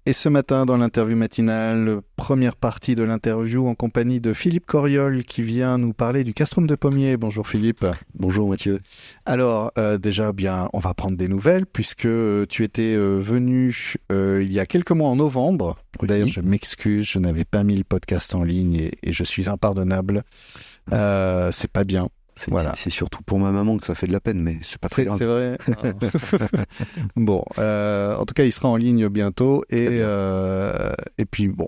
Et ce matin, dans l'interview matinale, première partie de l'interview en compagnie de Philippe Coriol qui vient nous parler du castrum de Pommiers. Bonjour Philippe. Bonjour Mathieu. Alors, déjà, bien, on va prendre des nouvelles puisque tu étais venu il y a quelques mois en novembre. Oui. D'ailleurs, je m'excuse, je n'avais pas mis le podcast en ligne et je suis impardonnable. C'est pas bien. Voilà. C'est surtout pour ma maman que ça fait de la peine, mais c'est pas très grave. C'est vrai. Bon, en tout cas, il sera en ligne bientôt et puis bon,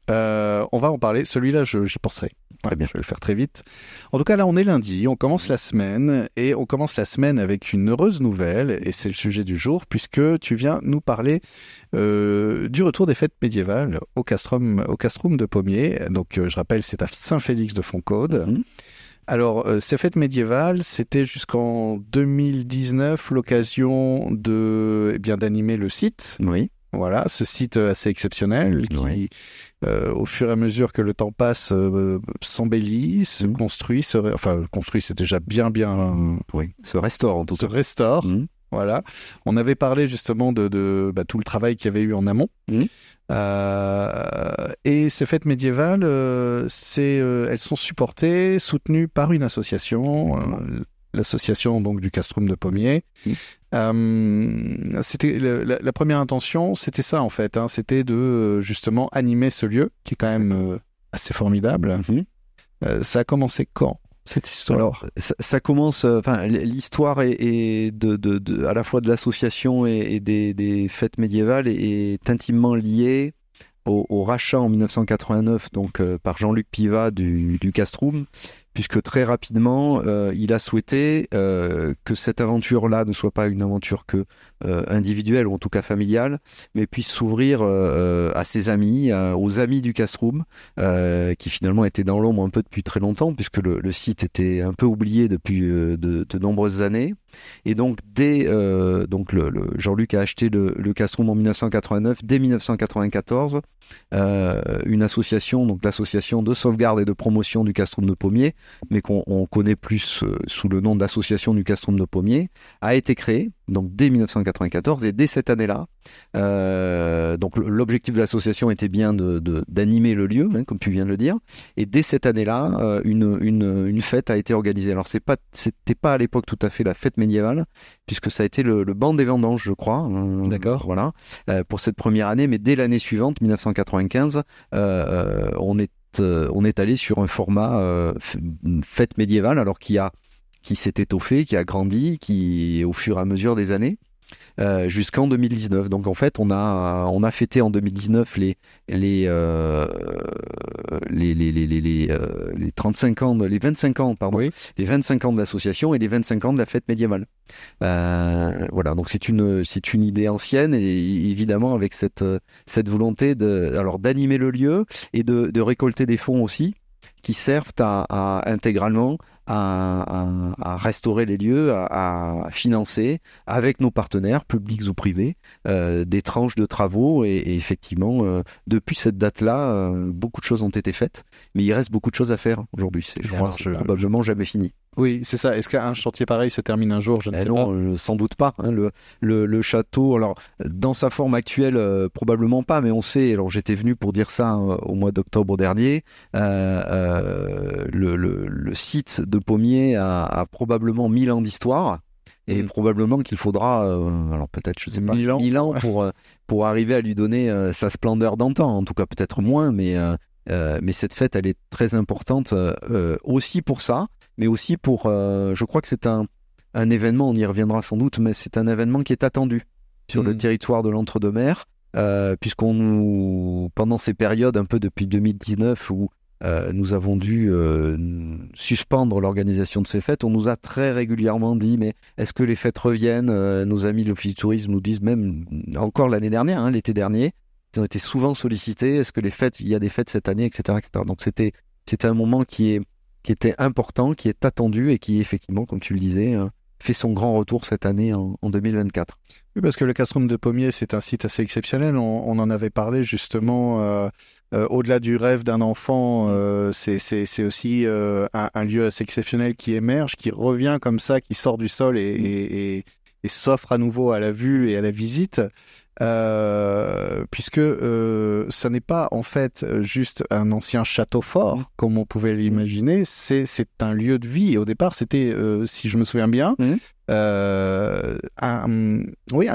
on va en parler. Celui-là, j'y penserai. Très bien. Je vais le faire très vite. En tout cas, là, on est lundi, on commence la semaine et on commence la semaine avec une heureuse nouvelle et c'est le sujet du jour puisque tu viens nous parler du retour des fêtes médiévales au castrum de Pommiers. Donc, je rappelle, c'est à Saint-Félix de Fontcaude. Mmh. Alors, ces fêtes médiévales, c'était jusqu'en 2019 l'occasion d'animer le site. Oui. Voilà, ce site assez exceptionnel qui, Oui. Au fur et à mesure que le temps passe, s'embellit, se construit, c'est déjà bien, Oui. Se restaure en tout se cas. restaure. Voilà. On avait parlé justement de tout le travail qu'il y avait eu en amont. Et ces fêtes médiévales, elles sont supportées, soutenues par une association, l'association donc du castrum de Pommiers. C'était la première intention, c'était ça en fait, c'était de justement animer ce lieu qui est quand même assez formidable. Ça a commencé quand cette histoire? Alors, ça commence. L'histoire est à la fois de l'association et des fêtes médiévales est intimement liée au rachat en 1989 donc par Jean-Luc Pivat du castrum, puisque très rapidement il a souhaité que cette aventure-là ne soit pas une aventure que individuelle ou en tout cas familiale, mais puisse s'ouvrir à ses amis, aux amis du castrum, qui finalement étaient dans l'ombre un peu depuis très longtemps, puisque le site était un peu oublié depuis de nombreuses années. Et donc Jean-Luc a acheté le castrum en 1989. Dès 1994, une association, donc l'association de sauvegarde et de promotion du castrum de Pommiers, mais qu'on connaît plus sous le nom d'association du castrum de Pommiers, a été créée. Donc dès 1994, et dès cette année-là, donc l'objectif de l'association était bien d'animer le lieu, comme tu viens de le dire. Et dès cette année-là, une fête a été organisée. Alors c'était pas à l'époque tout à fait la fête médiévale, puisque ça a été le banc des vendanges, je crois. D'accord. Voilà, pour cette première année. Mais dès l'année suivante, 1995, on est allé sur un format fête médiévale, alors qui s'est étoffé, qui a grandi, qui au fur et à mesure des années, jusqu'en 2019. Donc en fait, on a fêté en 2019 les 35 ans, les 25 ans, pardon, Oui. les 25 ans de l'association et les 25 ans de la fête médiévale. Voilà, donc c'est une idée ancienne et évidemment avec cette volonté d'animer le lieu et de récolter des fonds aussi qui servent à intégralement à restaurer les lieux, à financer avec nos partenaires, publics ou privés, des tranches de travaux et effectivement, depuis cette date-là, beaucoup de choses ont été faites, mais il reste beaucoup de choses à faire aujourd'hui. C'est probablement jamais fini. Oui, c'est ça. Est-ce qu'un chantier pareil se termine un jour? Je ne sais pas. Sans doute pas. Le château, alors dans sa forme actuelle, probablement pas, mais on sait. Alors j'étais venu pour dire ça au mois d'octobre dernier. Le site de Pommiers a probablement 1000 ans d'histoire. Et probablement qu'il faudra, alors peut-être, je sais pas, 1000 ans pour arriver à lui donner sa splendeur d'antan. En tout cas, peut-être moins, mais cette fête, elle est très importante aussi pour ça. Mais aussi pour, je crois que c'est un événement, on y reviendra sans doute, mais c'est un événement qui est attendu sur le territoire de l'Entre-deux-Mers, pendant ces périodes, un peu depuis 2019, où nous avons dû suspendre l'organisation de ces fêtes, on nous a très régulièrement dit, mais est-ce que les fêtes reviennent? Nos amis de l'Office du tourisme nous disent, même encore l'année dernière, l'été dernier, ils ont été souvent sollicités, est-ce que il y a des fêtes cette année, etc., etc. Donc c'était un moment qui était important, qui est attendu et qui, effectivement, comme tu le disais, fait son grand retour cette année en 2024. Oui, parce que le castrum de Pommiers, c'est un site assez exceptionnel. On en avait parlé justement, au-delà du rêve d'un enfant, c'est aussi un lieu assez exceptionnel qui émerge, qui revient comme ça, qui sort du sol et s'offre à nouveau à la vue et à la visite. puisque ça n'est pas en fait juste un ancien château fort, comme on pouvait l'imaginer, c'est un lieu de vie. Au départ, c'était, si je me souviens bien, un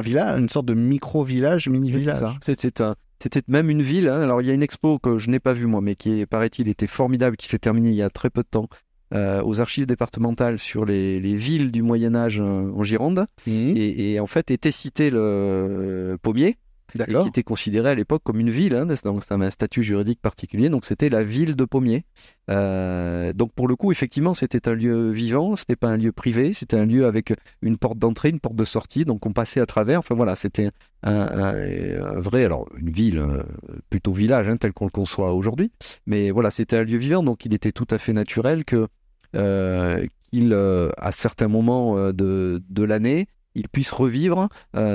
village, une sorte de micro-village, mini-village. C'était même une ville. Hein. Alors, il y a une expo que je n'ai pas vue, moi, mais qui, paraît-il, était formidable, qui s'est terminée il y a très peu de temps, aux archives départementales sur les villes du Moyen-Âge en Gironde. Et en fait, était cité le Pommier, qui était considéré à l'époque comme une ville. Hein, donc, ça avait un statut juridique particulier. Donc, c'était la ville de Pommier. Donc, pour le coup, effectivement, c'était un lieu vivant. C'était pas un lieu privé. C'était un lieu avec une porte d'entrée, une porte de sortie. Donc, on passait à travers. Enfin, voilà, c'était un vrai... Alors, une ville, plutôt village, hein, tel qu'on le conçoit aujourd'hui. Mais voilà, c'était un lieu vivant. Donc, il était tout à fait naturel que qu'il, à certains moments de l'année, il puisse revivre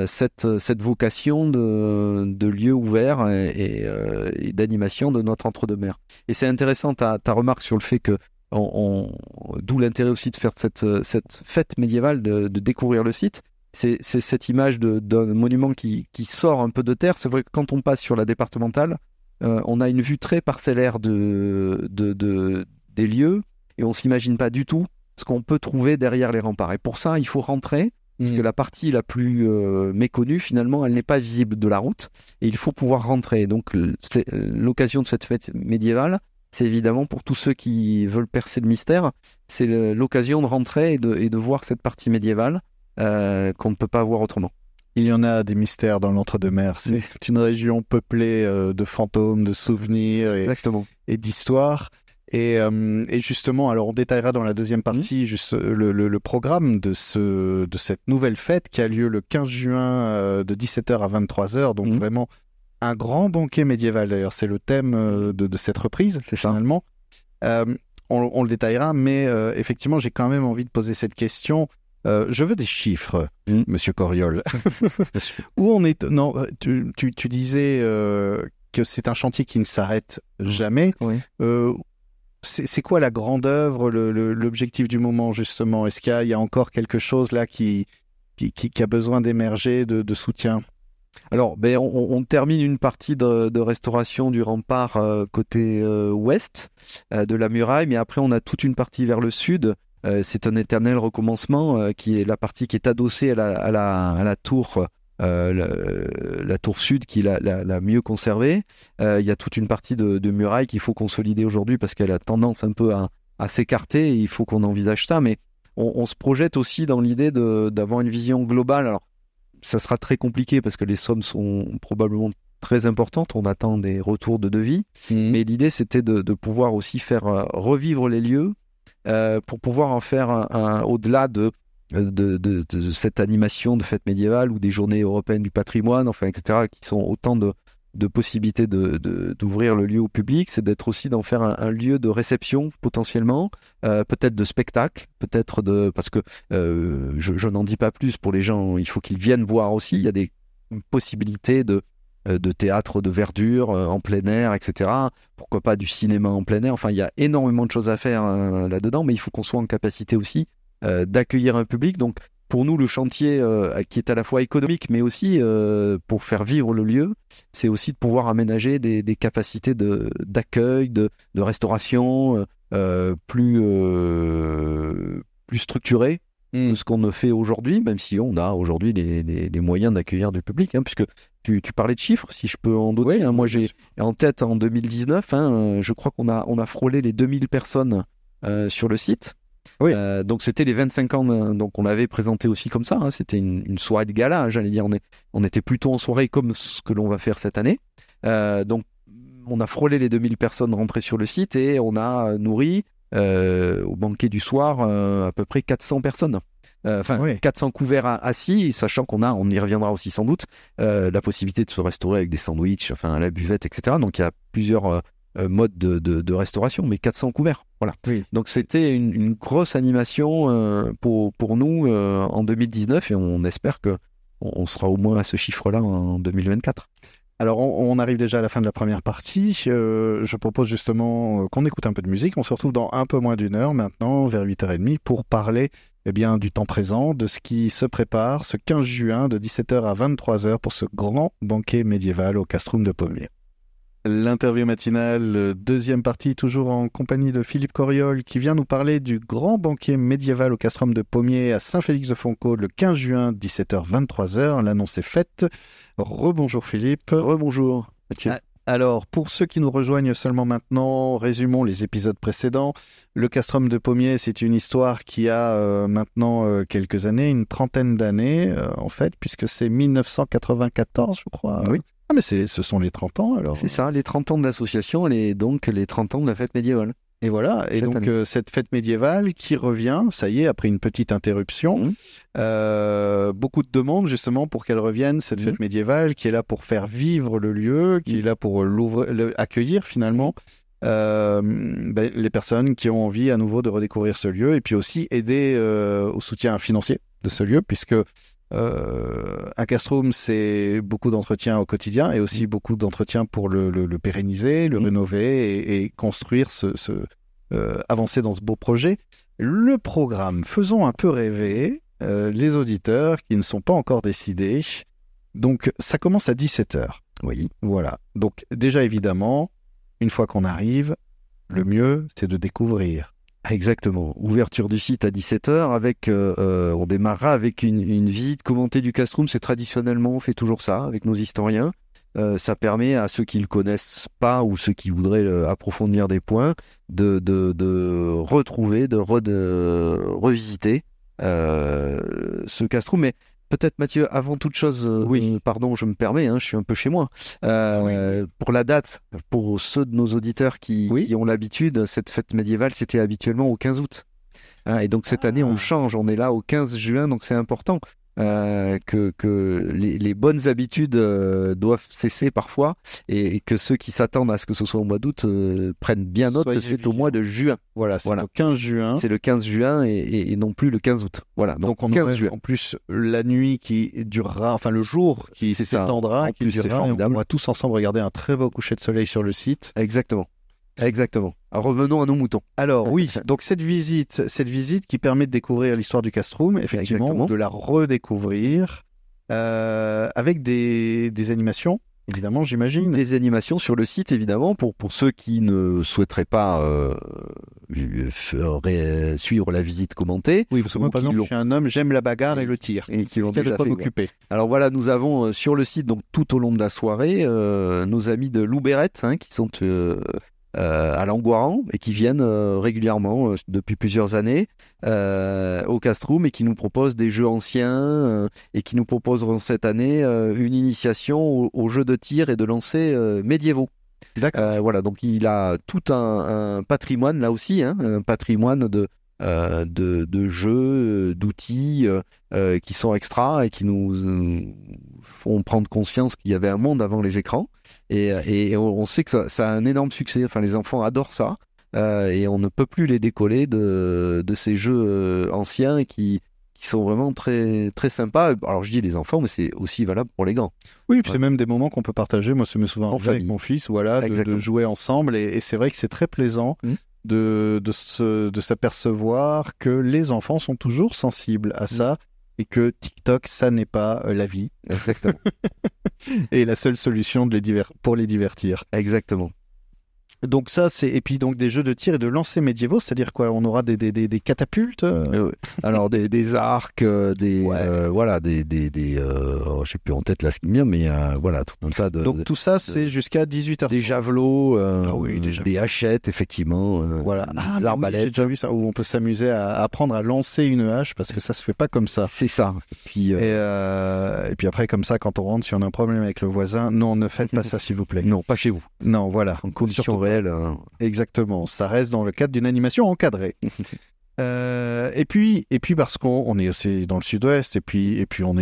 cette vocation de lieu ouvert et d'animation de notre entre-deux-mers. Et c'est intéressant ta remarque sur le fait que d'où l'intérêt aussi de faire cette fête médiévale, de découvrir le site. C'est cette image d'un monument qui sort un peu de terre. C'est vrai que quand on passe sur la départementale, on a une vue très parcellaire des lieux et on s'imagine pas du tout ce qu'on peut trouver derrière les remparts. Et pour ça, il faut rentrer. Parce que la partie la plus méconnue, finalement, elle n'est pas visible de la route et il faut pouvoir rentrer. Donc, l'occasion de cette fête médiévale, c'est évidemment pour tous ceux qui veulent percer le mystère, c'est l'occasion de rentrer et de voir cette partie médiévale qu'on ne peut pas voir autrement. Il y en a des mystères dans l'Entre-deux-Mers. C'est une région peuplée de fantômes, de souvenirs et d'histoires. Et justement, alors on détaillera dans la deuxième partie juste le programme de cette nouvelle fête qui a lieu le 15 juin de 17h à 23h. Donc vraiment un grand banquet médiéval d'ailleurs. C'est le thème de cette reprise, finalement. On le détaillera, mais effectivement, j'ai quand même envie de poser cette question. Je veux des chiffres, Monsieur Coriol. Où on est? Non, tu disais que c'est un chantier qui ne s'arrête jamais. Oui. C'est quoi la grande œuvre, l'objectif du moment, justement? Est-ce qu'il y a encore quelque chose là qui a besoin d'émerger, de soutien? Alors, on termine une partie de restauration du rempart côté ouest de la muraille, mais après on a toute une partie vers le sud. C'est un éternel recommencement qui est la partie qui est adossée à la tour. La tour sud qui est la mieux conservée. Il y a toute une partie de muraille qu'il faut consolider aujourd'hui parce qu'elle a tendance un peu à s'écarter et il faut qu'on envisage ça. Mais on se projette aussi dans l'idée d'avoir une vision globale. Alors, ça sera très compliqué parce que les sommes sont probablement très importantes. On attend des retours de devis. Mais l'idée, c'était de pouvoir aussi faire revivre les lieux pour pouvoir en faire au-delà de cette animation de fête médiévale ou des journées européennes du patrimoine, enfin, etc., qui sont autant de possibilités d'ouvrir le lieu au public, c'est d'être aussi d'en faire un lieu de réception potentiellement, peut-être de spectacle, parce que je n'en dis pas plus pour les gens, il faut qu'ils viennent voir aussi, il y a des possibilités de théâtre de verdure en plein air, etc. Pourquoi pas du cinéma en plein air, enfin il y a énormément de choses à faire là-dedans, mais il faut qu'on soit en capacité aussi d'accueillir un public. Donc pour nous, le chantier qui est à la fois économique, mais aussi pour faire vivre le lieu, c'est aussi de pouvoir aménager des capacités d'accueil, de restauration plus structurées que ce qu'on ne fait aujourd'hui, même si on a aujourd'hui les moyens d'accueillir du public, hein, puisque tu parlais de chiffres, si je peux en donner. Oui, moi, j'ai en tête en 2019, je crois qu'on a frôlé les 2000 personnes sur le site. Oui. Donc c'était les 25 ans, donc on l'avait présenté aussi comme ça, hein, c'était une soirée de gala, hein, j'allais dire, on était plutôt en soirée comme ce que l'on va faire cette année. Donc on a frôlé les 2000 personnes rentrées sur le site et on a nourri au banquet du soir à peu près 400 personnes. 400 couverts assis, sachant on y reviendra aussi sans doute, la possibilité de se restaurer avec des sandwichs, enfin à la buvette, etc. Donc il y a plusieurs mode de restauration, mais 400 couverts. Voilà. Oui. Donc c'était une grosse animation pour nous en 2019 et on espère que on sera au moins à ce chiffre-là en 2024. Alors on arrive déjà à la fin de la première partie. Je propose justement qu'on écoute un peu de musique. On se retrouve dans un peu moins d'une heure maintenant, vers 8h30, pour parler du temps présent, de ce qui se prépare ce 15 juin de 17h à 23h pour ce grand banquet médiéval au Castrum de Pommiers. L'interview matinale, deuxième partie, toujours en compagnie de Philippe Coriol, qui vient nous parler du grand banquet médiéval au Castrum de Pommiers à Saint-Félix-de-Foncaude le 15 juin, 17h-23h. L'annonce est faite. Rebonjour Philippe. Rebonjour Mathieu. Alors, pour ceux qui nous rejoignent seulement maintenant, résumons les épisodes précédents. Le Castrum de Pommiers, c'est une histoire qui a maintenant quelques années, une trentaine d'années en fait, puisque c'est 1994, je crois. Oui. Ah, mais ce sont les 30 ans, alors. C'est ça, les 30 ans de l'association, et donc les 30 ans de la fête médiévale. Et voilà, et donc cette fête médiévale qui revient, ça y est, après une petite interruption. Beaucoup de demandes justement pour qu'elle revienne, cette fête médiévale qui est là pour faire vivre le lieu, qui est là pour accueillir finalement les personnes qui ont envie à nouveau de redécouvrir ce lieu, et puis aussi aider au soutien financier de ce lieu, puisque un castrum, c'est beaucoup d'entretien au quotidien et aussi beaucoup d'entretien pour le pérenniser, le rénover et construire avancer dans ce beau projet. Le programme, faisons un peu rêver les auditeurs qui ne sont pas encore décidés. Donc, ça commence à 17h. Oui. Voilà. Donc, déjà, évidemment, une fois qu'on arrive, le mieux, c'est de découvrir. Exactement. Ouverture du site à 17h avec, on démarrera avec une visite commentée du Castrum. C'est traditionnellement, on fait toujours ça avec nos historiens. Ça permet à ceux qui ne le connaissent pas ou ceux qui voudraient approfondir des points de retrouver, de revisiter ce Castrum. Mais peut-être Mathieu, avant toute chose, pardon, je me permets, je suis un peu chez moi. Pour la date, pour ceux de nos auditeurs qui ont l'habitude, cette fête médiévale, c'était habituellement au 15 août. Et donc cette année, on change, on est là au 15 juin, donc c'est important que les bonnes habitudes doivent cesser parfois, et que ceux qui s'attendent à ce que ce soit au mois d'août prennent bien note que c'est au mois de juin. Voilà, c'est le 15 juin. C'est le 15 juin et non plus le 15 août. Voilà, donc on aurait en plus la nuit qui durera, enfin le jour qui s'étendra, qui durera, et on pourra tous ensemble regarder un très beau coucher de soleil sur le site. Exactement. Alors, revenons à nos moutons. Alors oui, donc cette visite qui permet de découvrir l'histoire du Castrum, effectivement, de la redécouvrir avec des animations, évidemment, j'imagine. Des animations sur le site, évidemment, pour ceux qui ne souhaiteraient pas suivre la visite commentée. Oui, parce que moi, par exemple, je suis un homme, j'aime la bagarre et le tir. Et qui l'ont déjà fait. M'occuper. Alors voilà, nous avons sur le site, donc tout au long de la soirée, nos amis de Loubérette, qui sont à Langoiran et qui viennent régulièrement depuis plusieurs années au Castrum, et qui nous proposent des jeux anciens et qui nous proposeront cette année une initiation aux jeux de tir et de lancer médiévaux. D'accord. Voilà, donc il a tout un patrimoine là aussi, un patrimoine de jeux, d'outils qui sont extra et qui nous font prendre conscience qu'il y avait un monde avant les écrans. Et on sait que ça a un énorme succès. Enfin, les enfants adorent ça. Et on ne peut plus les décoller de ces jeux anciens qui sont vraiment très, très sympas. Alors, je dis les enfants, mais c'est aussi valable pour les grands. Oui, puis c'est même des moments qu'on peut partager. Moi, ça me souvient avec mon fils, de jouer ensemble. Et c'est vrai que c'est très plaisant de s'apercevoir que les enfants sont toujours sensibles à ça. Et que TikTok, ça n'est pas la vie. Exactement. Et la seule solution pour les divertir. Exactement. Donc ça, et puis donc des jeux de tir et de lancer médiévaux, c'est-à-dire quoi? On aura des catapultes Alors des arcs, voilà, je sais plus en tête là ce qui me vient, mais voilà, tout un tas de... Donc tout ça, c'est jusqu'à 18h. Des javelots, des des hachettes, effectivement, voilà. Des arbalètes. J'ai déjà vu ça, où on peut s'amuser à apprendre à lancer une hache, parce que ça se fait pas comme ça. C'est ça. Et puis après, comme ça, quand on rentre, si on a un problème avec le voisin, non, ne faites pas ça, s'il vous plaît. Non, pas chez vous. Non, voilà. En conditions réelles. Exactement. Ça reste dans le cadre d'une animation encadrée. Et puis parce qu'on est aussi dans le sud-ouest, et puis on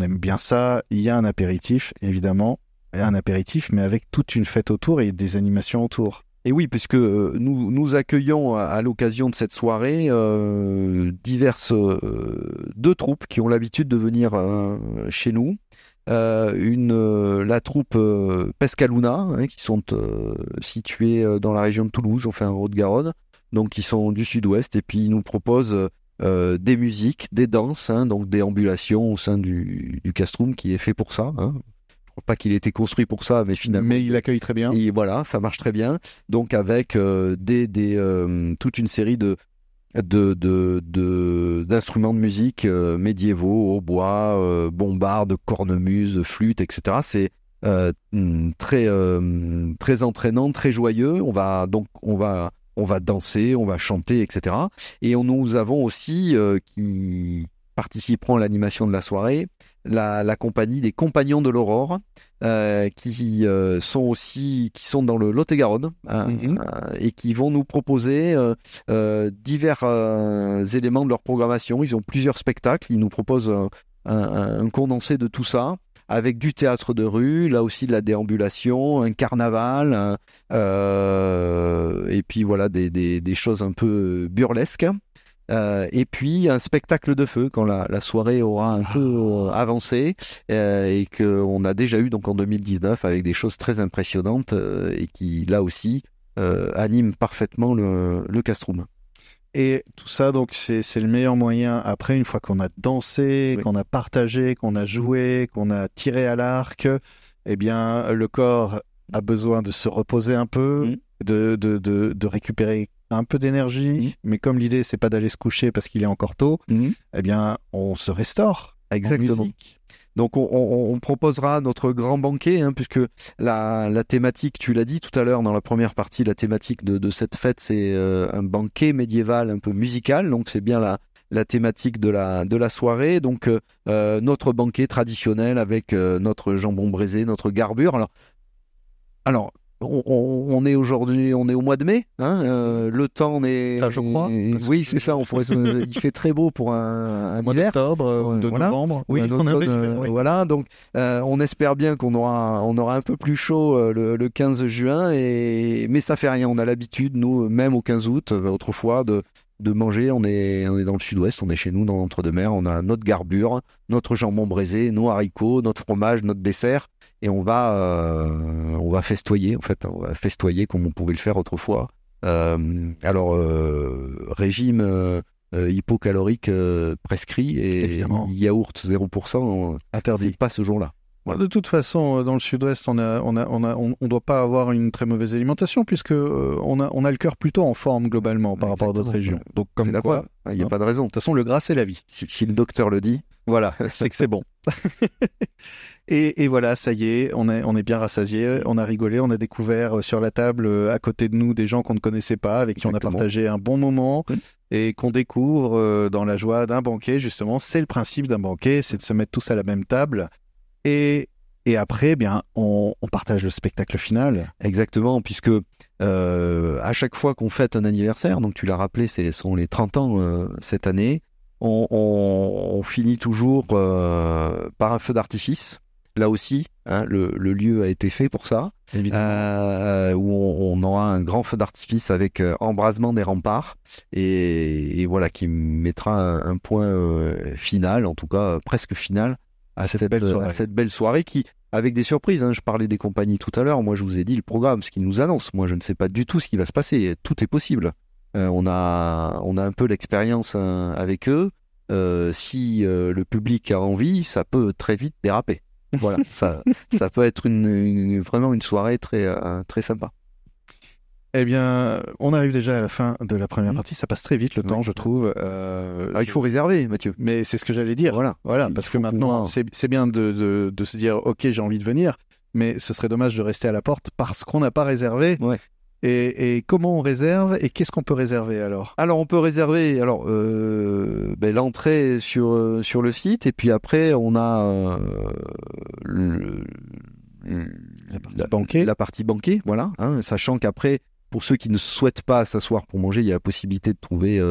aime bien ça, il y a un apéritif, évidemment. Un apéritif, mais avec toute une fête autour et des animations autour. Et oui, puisque nous accueillons à l'occasion de cette soirée diverses deux troupes qui ont l'habitude de venir chez nous. La troupe Pescaluna, qui sont situés dans la région de Toulouse, enfin en Haute-Garonne, donc qui sont du sud-ouest, et puis ils nous proposent des musiques, des danses, hein, donc des ambulations au sein du Castrum qui est fait pour ça. Hein. Je crois pas qu'il ait été construit pour ça, mais finalement. Mais il accueille très bien. Et voilà, ça marche très bien. Donc avec toute une série d'instruments de musique médiévaux, hautbois, bombardes, cornemuses, flûtes, etc. C'est très entraînant, très joyeux. On va danser, on va chanter, etc. Et nous avons aussi qui participeront à l'animation de la soirée la compagnie des Compagnons de l'Aurore qui sont dans le Lot-et-Garonne et qui vont nous proposer divers éléments de leur programmation. Ils ont plusieurs spectacles, ils nous proposent un condensé de tout ça avec du théâtre de rue, là aussi de la déambulation, un carnaval, et puis voilà des choses un peu burlesques. Et puis un spectacle de feu quand la soirée aura un peu avancé et qu'on a déjà eu donc en 2019 avec des choses très impressionnantes et qui là aussi animent parfaitement le Castrum. Et tout ça, donc, c'est le meilleur moyen, après, une fois qu'on a dansé, qu'on a partagé, qu'on a joué, qu'on a tiré à l'arc, eh bien, le corps a besoin de se reposer un peu, de récupérer un peu d'énergie, mais comme l'idée, c'est pas d'aller se coucher parce qu'il est encore tôt, eh bien, on se restaure. Exactement. Donc on proposera notre grand banquet, hein, puisque la thématique, tu l'as dit tout à l'heure dans la première partie, la thématique de cette fête, c'est un banquet médiéval un peu musical, donc c'est bien la thématique de la soirée. Donc notre banquet traditionnel avec notre jambon braisé, notre garbure. Alors on est aujourd'hui, on est au mois de mai, hein, le temps est... Ça, je crois. Oui, c'est ça, il fait très beau pour un mois hiver. d'octobre, de novembre. Oui, voilà, donc on espère bien qu'on aura un peu plus chaud le 15 juin, mais ça fait rien, on a l'habitude, nous, même au 15 août, autrefois, de manger, on est dans le sud-ouest, on est chez nous dans l'entre-deux-mers, on a notre garbure, notre jambon braisé, nos haricots, notre fromage, notre dessert, et on va festoyer, en fait, on va festoyer comme on pouvait le faire autrefois. Régime hypocalorique prescrit et évidemment. Yaourt 0% interdit, pas ce jour-là. Voilà. De toute façon, dans le Sud-Ouest, on doit pas avoir une très mauvaise alimentation puisque on a le cœur plutôt en forme globalement par rapport à d'autres régions. Donc comme quoi, il n'y a pas de raison. De toute façon, le gras c'est la vie. Si le docteur le dit, voilà, c'est que c'est bon. Et voilà, ça y est, on est bien rassasiés, on a rigolé, on a découvert sur la table à côté de nous des gens qu'on ne connaissait pas, avec qui on a partagé un bon moment et qu'on découvre dans la joie d'un banquet. Justement, c'est le principe d'un banquet, c'est de se mettre tous à la même table. Et après, eh bien, on partage le spectacle final. Exactement, puisque à chaque fois qu'on fête un anniversaire, donc tu l'as rappelé, ce sont les 30 ans cette année, on finit toujours par un feu d'artifice. Là aussi, hein, le lieu a été fait pour ça, où on aura un grand feu d'artifice avec embrasement des remparts, et voilà, qui mettra un point final, en tout cas presque final, à cette belle soirée qui, avec des surprises, hein, je parlais des compagnies tout à l'heure, moi je vous ai dit le programme, ce qu'ils nous annoncent, moi je ne sais pas du tout ce qui va se passer, tout est possible. On a un peu l'expérience avec eux, si le public a envie, ça peut très vite déraper. Voilà, ça peut être vraiment une soirée très, très sympa. Eh bien, on arrive déjà à la fin de la première partie. Ça passe très vite le temps, je trouve. Il faut réserver, Mathieu. Mais c'est ce que j'allais dire. Voilà, parce que maintenant, c'est bien de se dire, ok, j'ai envie de venir, mais ce serait dommage de rester à la porte parce qu'on n'a pas réservé. Ouais. Et comment on réserve et qu'est-ce qu'on peut réserver alors ? Alors on peut réserver l'entrée sur le site et puis après on a la partie banquet, voilà, hein, sachant qu'après pour ceux qui ne souhaitent pas s'asseoir pour manger, il y a la possibilité de trouver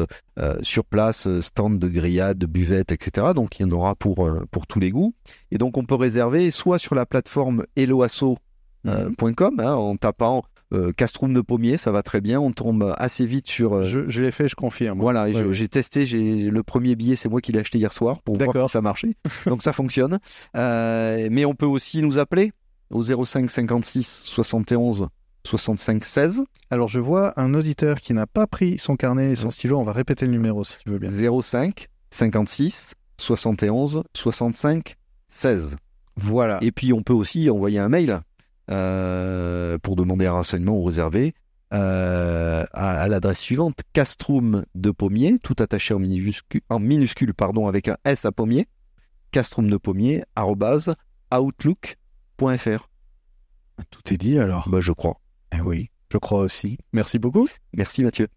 sur place stand de grillades, de buvettes, etc. Donc il y en aura pour tous les goûts. Et donc on peut réserver soit sur la plateforme helloasso.com en tapant Castrum de Pommier, ça va très bien, on tombe assez vite sur... Je l'ai fait, je confirme. Voilà, j'ai testé, le premier billet, c'est moi qui l'ai acheté hier soir pour voir si ça marchait. Donc ça fonctionne. Mais on peut aussi nous appeler au 05 56 71 65 16 Alors, je vois un auditeur qui n'a pas pris son carnet et son stylo. On va répéter le numéro si tu veux bien. 05 56 71 65 16. Voilà. Et puis, on peut aussi envoyer un mail pour demander un renseignement ou réserver à l'adresse suivante, Castrum de Pommier, tout attaché en minuscule, avec un S à Pommier, Castrum de Pommier, @outlook.fr. Tout est dit alors. Je crois. Eh oui, je crois aussi. Merci beaucoup. Merci Mathieu.